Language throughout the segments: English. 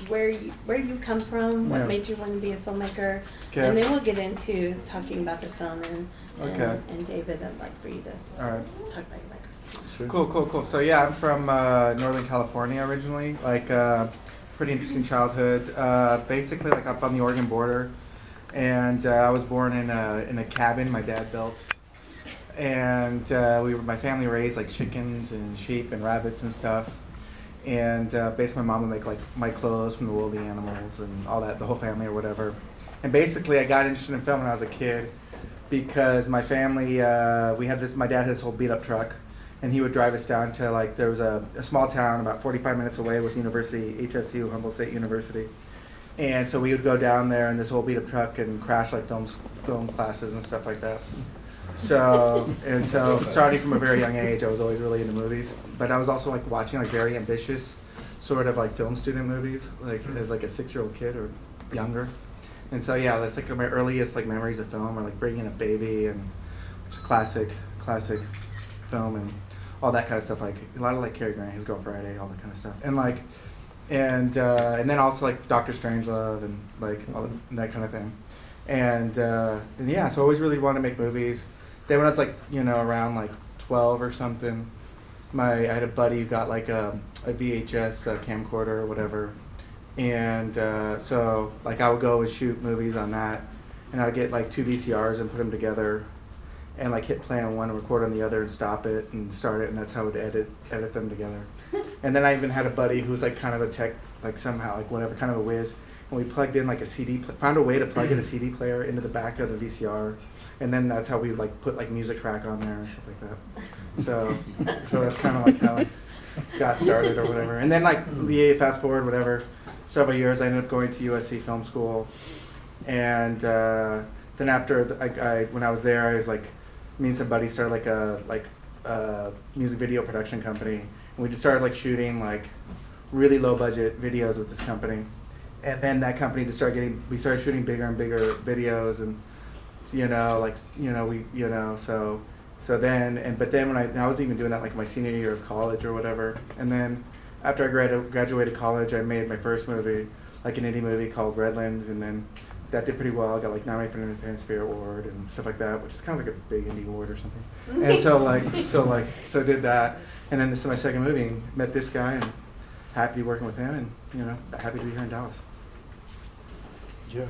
where you come from, what made you want to be a filmmaker, and then we'll get into talking about the film and David, I'd like for you to talk about your background. Sure. Cool. So yeah, I'm from Northern California originally. Like pretty interesting childhood. Basically, like up on the Oregon border, and I was born in a cabin my dad built, and my family raised like chickens and sheep and rabbits and stuff. And basically, my mom would make like my clothes from the wool of the animals and all that, the whole family or whatever. And basically, I got interested in film when I was a kid because my family, my dad had this whole beat up truck, and he would drive us down to like, there was a small town about 45 minutes away with university, HSU, Humboldt State University. And so we would go down there in this whole beat up truck and crash like film classes and stuff like that. So starting from a very young age, I was always really into movies. But I was also like watching like very ambitious sort of like film student movies, like as like a 6-year-old kid or younger. And so yeah, that's like my earliest like memories of film, or like Bringing a Baby, and it's a classic film and all that kind of stuff. Like a lot of like Cary Grant, His Girl Friday, all that kind of stuff. And like and then also like Doctor Strangelove and like all that kind of thing. And yeah, so I always really wanted to make movies. Then when I was like, around like 12 or something, I had a buddy who got like a VHS camcorder or whatever. And so like I would go and shoot movies on that, and I would get like 2 VCRs and put them together and like hit play on one and record on the other and stop it and start it, and that's how I would edit them together. And then I even had a buddy who was like kind of a tech, like somehow, like whatever, kind of a whiz. And we plugged in like a found a way to plug in a CD player into the back of the VCR, and then that's how we like put like music track on there and stuff like that. So that's kind of like how it got started or whatever. And then like fast forward whatever, several years, I ended up going to USC Film School, and then after when I was there, I was like, me and some buddies started like a music video production company, and we just started like shooting like really low budget videos with this company. And then that company just we started shooting bigger and bigger videos, and but then when I wasn't even doing that like my senior year of college or whatever. And then after I graduated college, I made my first movie, like an indie movie called Redland, and then that did pretty well. I got like nominated for an Independent Spirit Award and stuff like that, which is kind of like a big indie award or something. And so did that, and then this is my second movie. Met this guy, and happy to be working with him, and happy to be here in Dallas. Yeah.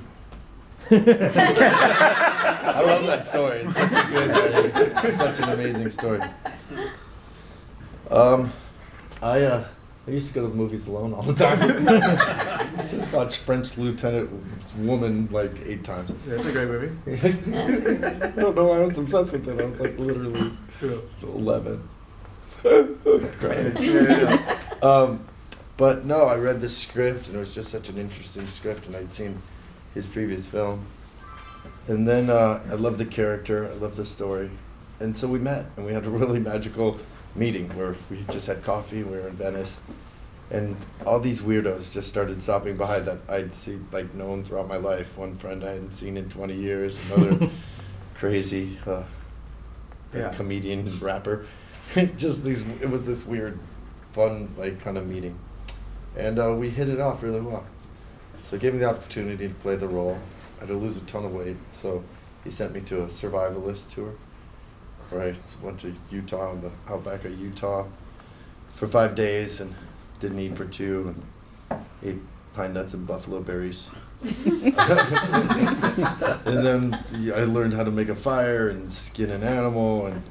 I love that story. It's such a such an amazing story. I used to go to the movies alone all the time. I used to watch French Lieutenant Woman like 8 times. That's a great movie. I don't know why I was obsessed with it. I was like literally 11. Great. But no, I read the script, and it was just such an interesting script, and I'd seen his previous film. And then I loved the character, I loved the story. And so we met, and we had a really magical meeting where we just had coffee, we were in Venice, and all these weirdos just started stopping by that I'd known throughout my life. One friend I hadn't seen in 20 years, another crazy comedian, rapper. It was this weird, fun, kind of meeting. And we hit it off really well. So he gave me the opportunity to play the role. I had to lose a ton of weight, so he sent me to a survivalist tour where I went to Utah, the outback of Utah, for 5 days and didn't eat for 2 and ate pine nuts and buffalo berries. And then I learned how to make a fire and skin an animal and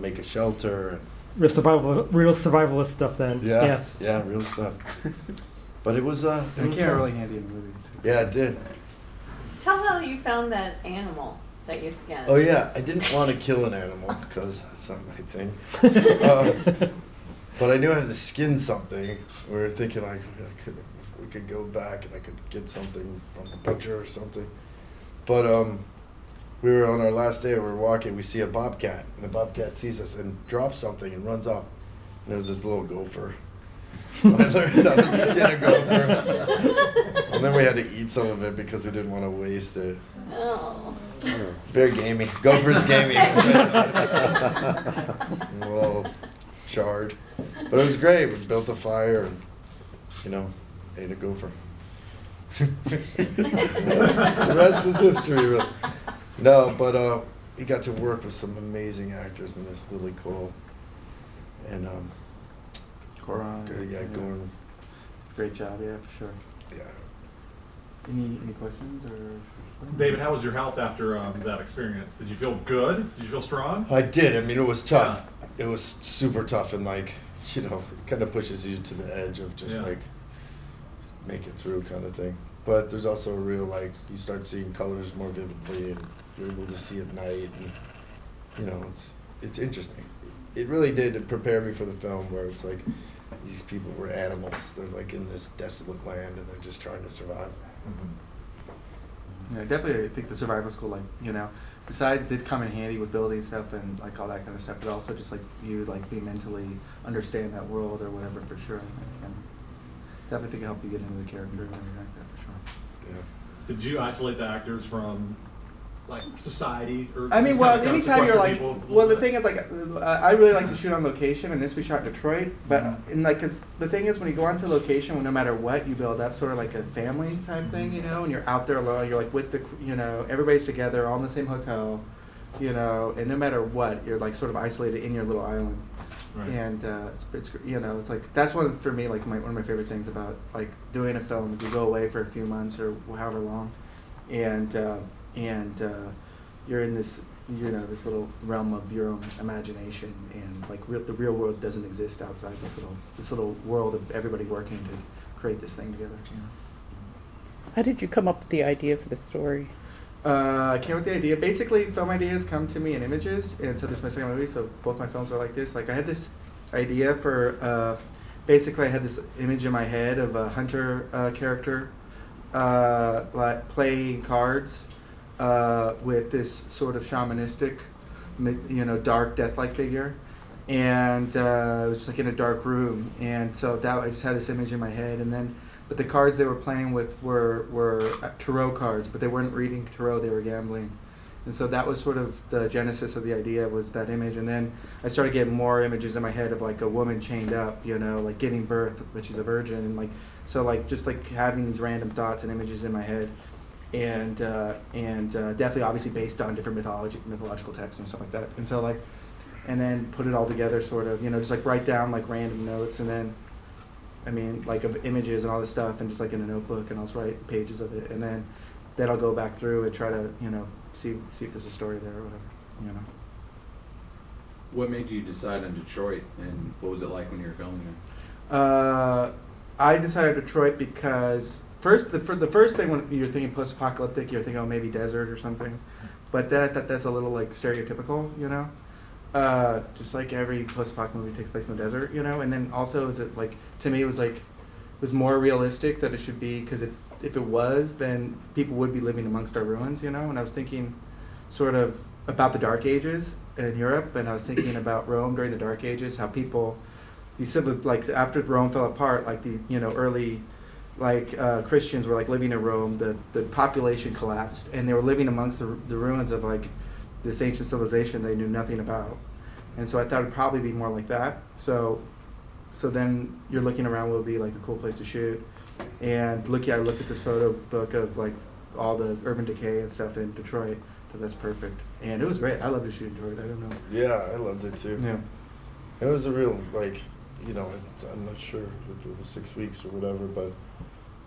make a shelter. Real survivalist stuff then. Yeah, real stuff. But it was it came really handy in the movie too. Yeah, it did. Tell how you found that animal that you skinned. Oh yeah, I didn't want to kill an animal because that's not my thing. But I knew I had to skin something. We were thinking if we could go back and I could get something from a butcher or something. But we were on our last day, we were walking, we see a bobcat, and the bobcat sees us and drops something and runs off. And there was this little gopher. So I learned how to skin a gopher. And then we had to eat some of it because we didn't want to waste it. Oh. It's very gamey. Gopher's gamey. We're all charred. But it was great. We built a fire and, ate a gopher. The rest is history, really. No, but we got to work with some amazing actors in this, really cool. And Orion. yeah, Gorn. Great job, yeah, for sure. Yeah. Any questions or? David, how was your health after that experience? Did you feel good? Did you feel strong? I did. I mean, it was tough. Yeah. It was super tough, and like, you know, it kind of pushes you to the edge of just like make it through kind of thing. But there's also a real, like, you start seeing colors more vividly, and you're able to see at night, and you know, it's interesting. It really did prepare me for the film, where it's like these people were animals. They're like in this desolate land, and they're just trying to survive. Mm-hmm. Yeah, definitely. I think the survival school, like, you know, besides did come in handy with building stuff and like all that kind of stuff, but also just like you like be mentally understand that world or whatever, for sure. I think, and definitely think it helped you get into the character and everything like that, for sure. Yeah. Did you isolate the actors from like society? Or I mean, well, kind of anytime you're like, people well, the thing is, like, I really like to shoot on location, and this we shot in Detroit, but in like, cause the thing is, when you go onto location, well, no matter what, you build up sort of like a family type thing, you know, and you're out there alone, you're like with the, you know, everybody's together, all in the same hotel, you know, and no matter what, you're like sort of isolated in your little island. Right. And it's you know, it's like, that's for me, like one of my favorite things about like doing a film is you go away for a few months or however long, and you're in this, you know, this little realm of your own imagination, and like the real world doesn't exist outside this little world of everybody working to create this thing together. You know? How did you come up with the idea for the story? I came up with the idea. Basically, film ideas come to me in images, and so this is my second movie, so both my films are like this. Like, I had this idea for, basically I had this image in my head of a hunter character like playing cards with this sort of shamanistic, you know, dark death-like figure. And it was just like in a dark room, and so I just had this image in my head, and then but the cards they were playing with were tarot cards, but they weren't reading tarot, they were gambling. And so that was sort of the genesis of the idea, was that image. And then I started getting more images in my head of like a woman chained up, you know, like giving birth, but she's a virgin, and like, so like just like having these random thoughts and images in my head. And definitely obviously based on different mythological texts and stuff like that. And so like, and then put it all together sort of, you know, just like write down like random notes, and then, I mean, like of images and all this stuff, and just like in a notebook, and I'll write pages of it, and then I'll go back through and try to, you know, see if there's a story there or whatever, you know. What made you decide on Detroit, and what was it like when you were filming it? I decided Detroit because the first thing when you're thinking post-apocalyptic, you're thinking, oh, maybe desert or something, but then I thought that's a little like stereotypical, you know. Just like every post-apocalyptic movie takes place in the desert, you know. And then also, is it like, to me, it was more realistic that it should be, because if it was, then people would be living amongst our ruins, you know. And I was thinking sort of about the Dark Ages in Europe, and I was thinking about Rome during the Dark Ages, how people, like after Rome fell apart, like the, you know, early like Christians were like living in Rome, the population collapsed, and they were living amongst the ruins of like this ancient civilization they knew nothing about. And so I thought it'd probably be more like that. So then you're looking around, what would be like a cool place to shoot. And I looked at this photo book of like all the urban decay and stuff in Detroit, so that's perfect. And it was great. I love to shoot in Detroit, I don't know. Yeah, I loved it too. Yeah. It was a real, like, you know, I'm not sure if it was 6 weeks or whatever, but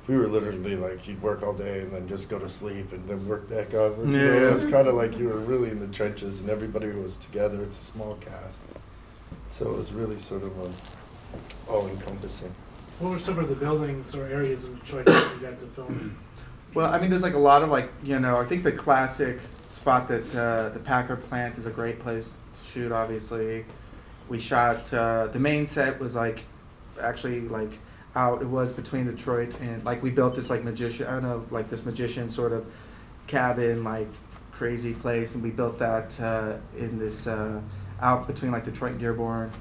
we were literally like, you'd work all day and then just go to sleep and then work back up. And, you know, it was kind of like you were really in the trenches and everybody was together. It's a small cast. So it was really sort of all-encompassing. What were some of the buildings or areas of Detroit that you got to film? Well, I mean, there's like a lot of like, you know, I think the classic spot that the Packard plant is a great place to shoot, obviously. We shot, the main set was like, actually like out, it was between Detroit and like, we built this like magician, I don't know, like this magician sort of cabin, like crazy place. And we built that in this, out between like Detroit and Dearborn.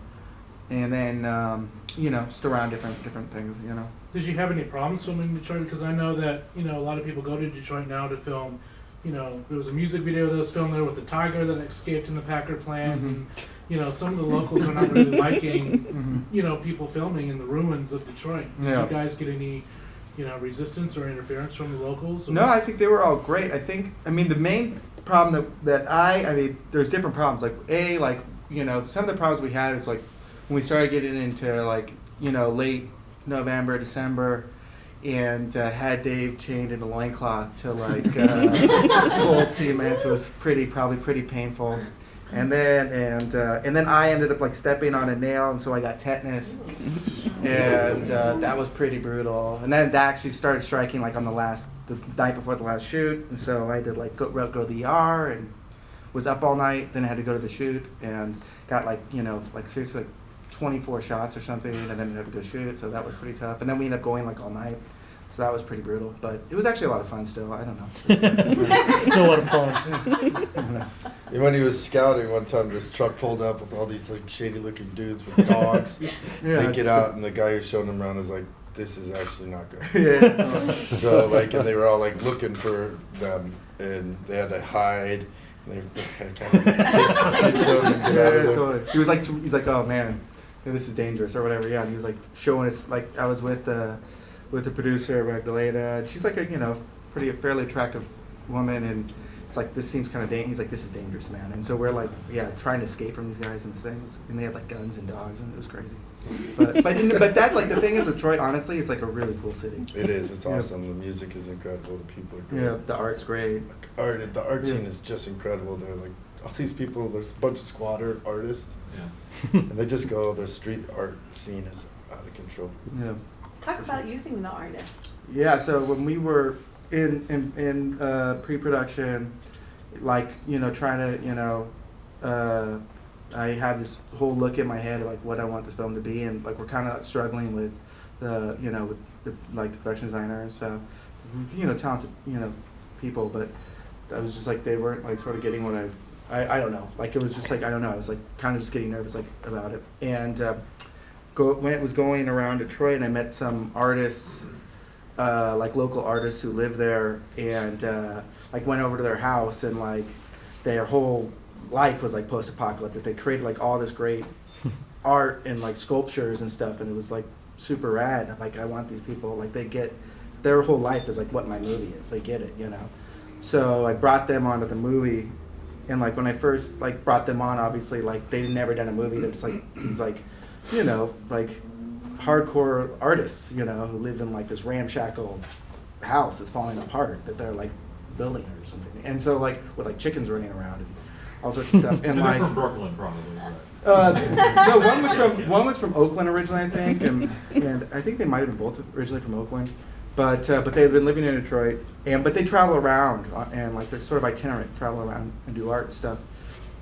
And then, you know, just around different things, you know. Did you have any problems filming in Detroit? Because I know that, you know, a lot of people go to Detroit now to film, you know, there was a music video that was filmed there with the tiger that escaped in the Packard plant. And, you know, some of the locals are not really liking, you know, people filming in the ruins of Detroit. Did you guys get any resistance or interference from the locals? No, I think they were all great. I mean, the main problem I mean, there's different problems. Like, some of the problems we had is like when we started getting into like, late November, December, and had Dave chained in a loincloth to like cold cement. It was probably pretty painful. And then I ended up like stepping on a nail, and so I got tetanus, and that was pretty brutal. And then that actually started striking like on the night before the last shoot, and so I did like go to the ER and was up all night. Then I had to go to the shoot and got like seriously like 24 shots or something, and then I had to go shoot. So that was pretty tough. And then we ended up going like all night. So that was pretty brutal, but it was actually a lot of fun still. I don't know. Still a lot of fun. And when he was scouting one time, this truck pulled up with all these like shady looking dudes with dogs. They get out and the guy who's showing them around is like, this is actually not good. Yeah. So like, and they were all like looking for them and they had to hide. And they kind of get out of there. Totally. He's like, oh man, this is dangerous or whatever. Yeah, and he was like showing us, like I was with the producer Magdalena. She's like a fairly attractive woman, and it's like this seems kind of dangerous. He's like, this is dangerous, man. And so we're like, trying to escape from these guys and things, and they had like guns and dogs, and it was crazy. But that's like the thing is Detroit. Honestly, it's like a really cool city. It is. It's awesome. The music is incredible. The people are great. Yeah, the art's great. The art scene is just incredible. They're like all these people. There's a bunch of squatter artists, and they just go. Their street art scene is out of control. Yeah. Talk about using the artists. Yeah, so when we were in pre-production, like trying to I had this whole look in my head of like what I want this film to be, and like we're kind of struggling with the with the production designer and stuff, talented people, but I was just like they weren't like sort of getting what I don't know, like it was just like I don't know, I was like kind of just getting nervous like about it, and when it was going around Detroit, and I met some artists, like local artists who live there, and like went over to their house, and like their whole life was like post-apocalyptic. They created like all this great art and like sculptures and stuff, and it was like super rad. I'm like, I want these people, like they get their whole life is like what my movie is. They get it, So I brought them onto the movie, and like when I first like brought them on, obviously like they'd never done a movie. They're just like these like like hardcore artists, who live in like this ramshackle house that's falling apart that they're like building or something. And so like with like chickens running around and all sorts of stuff. And they're like from Brooklyn, probably. Right? No, one was from Oakland originally, I think, and I think they might have been both originally from Oakland, but they had been living in Detroit, but they travel around and like they're sort of itinerant, travel around and do art and stuff.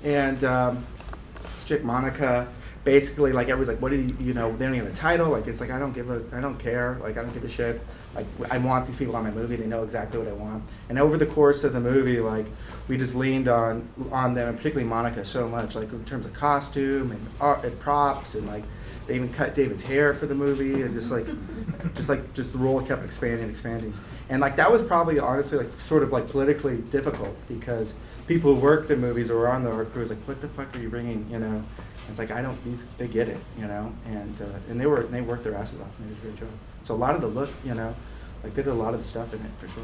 And this chick Monica. Basically, like everyone's like, what do you they don't even have a title. Like it's like I don't care. Like I don't give a shit. Like I want these people on my movie. They know exactly what I want. And over the course of the movie, like we just leaned on them, and particularly Monica, so much. Like in terms of costume and art and props, and like they even cut David's hair for the movie, and just the role kept expanding. And like that was probably honestly like sort of like politically difficult because people who worked in movies or were on the art crew was like, what the fuck are you bringing? It's like they get it, and they worked their asses off and they did a great job. So a lot of the look, like they did a lot of the stuff in it for sure,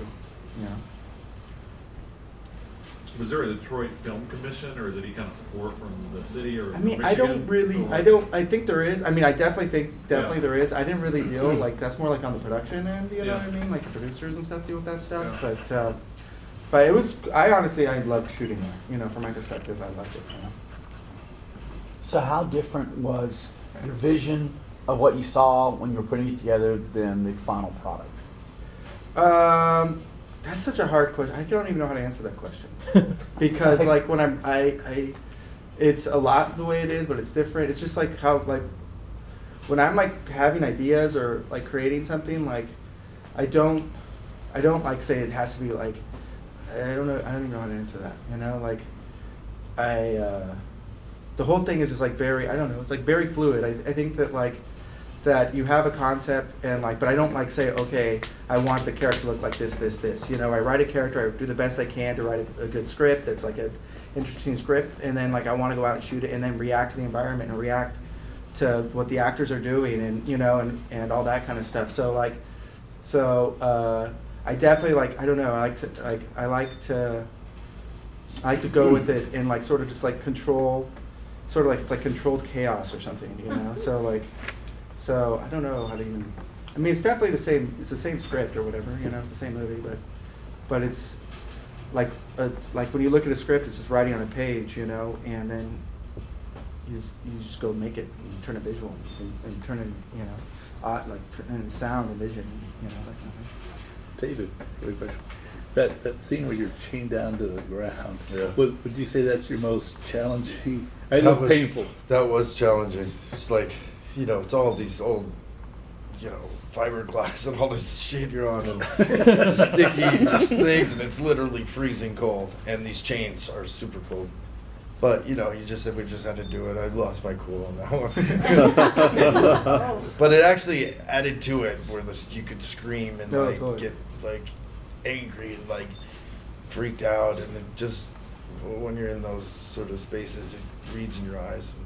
Was there a Detroit Film Commission, or is it any kind of support from the city or? I mean, Michigan, I don't really, I think there is. I mean, I definitely think there is. I didn't really deal like that's more like on the production end, you know what I mean? Like the producers and stuff deal with that stuff, but it was. I loved shooting there. From my perspective, I loved it. So how different was your vision of what you saw when you were putting it together than the final product? That's such a hard question. I don't even know how to answer that question because like when it's a lot the way it is, but it's different. It's just like how like when I'm like having ideas or like creating something, like I don't like say it has to be like I don't even know how to answer that. Like the whole thing is just like very, I don't know, it's like very fluid. I think that like, that you have a concept and like, but I don't like say, okay, I want the character to look like this. I write a character, I do the best I can to write a good script that's like an interesting script, and then like I want to go out and shoot it and then react to the environment and react to what the actors are doing and, and all that kind of stuff. So like, So I definitely like, I don't know, I like to go with it and like sort of just like control, sort of like it's like controlled chaos or something, you know. So I don't know how to even. I mean, it's definitely the same. It's the same script or whatever, you know. It's the same movie, but it's like when you look at a script, it's just writing on a page, you know, and then you just go make it and turn it visual and turn it, you know, like turn it sound and vision, you know, that kind of thing. David, really quick. That scene where you're chained down to the ground. Yeah. Would you say that's your most challenging? I know painful. That was challenging. It's like, you know, it's all these old, you know, fiberglass and all this shit you're on and sticky things, and it's literally freezing cold, and these chains are super cold. But, you know, we just had to do it. I lost my cool on that one. But it actually added to it where you could scream and totally. get like angry and like freaked out, and it just, when you're in those sort of spaces, it reads in your eyes. And